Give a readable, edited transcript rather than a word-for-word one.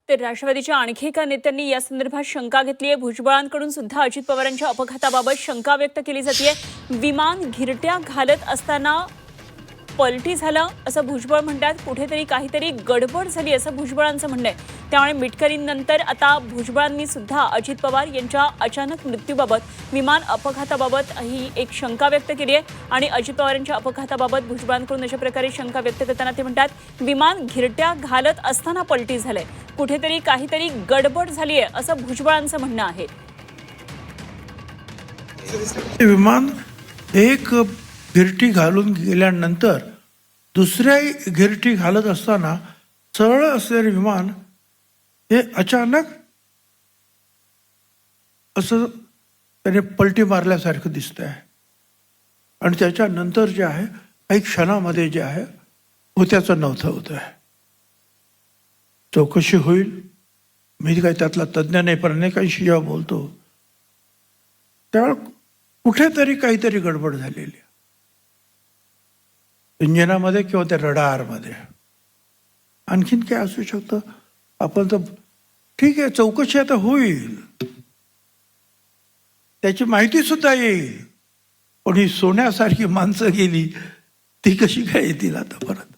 तर राष्ट्रवादीच्या आणखी एका नेत्यांनी या संदर्भात शंका घेतली आहे। भुजबळांकडून सुद्धा अजित पवारांच्या अपघाताबाबत शंका व्यक्त केली जाते। विमान घिरट्या घालत असताना पलटी झालं असं भुजबळ म्हणतात। कुठेतरी काहीतरी गडबड झाली असं भुजबळांचं म्हणणं आहे। त्यामुळे मिटकरींनंतर आता भुजबळांनी सुद्धा अजित पवार यांच्या अचानक मृत्यूबाबत विमान अपघाताबाबत ही एक शंका व्यक्त केली आहे। आणि अजित पवारांच्या अपघाताबाबत भुजबळांकडून अशा प्रकारे शंका व्यक्त करताना ते म्हणतात विमान घिरट्या घालत असताना पलटी झालंय, कुठेतरी काहीतरी गडबड झाली आहे असं भुजबळांचं म्हणणं आहे। विमान एक घिरटी घालून गेल्यानंतर दुसऱ्या घिरटी घालत असताना सरळ असलेले विमान हे अचानक असं त्याने पलटी मारल्यासारखं दिसत आहे। आणि त्याच्यानंतर जे आहे काही क्षणामध्ये जे आहे होत्याचं नव्हतं होत आहे। चौकशी होईल, मी काही त्यातला तज्ज्ञ नाही, पण अनेकांशी जेव्हा बोलतो त्यावेळेला कुठेतरी काहीतरी गडबड झालेली आहे इंजिनामध्ये किंवा त्या रडारमध्ये। आणखीन काय असू शकतं आपण तर ठीक आहे, चौकशी आता होईल, त्याची माहिती सुद्धा येईल, पण ही सोन्यासारखी माणसं गेली ती कशी काय येतील आता परत?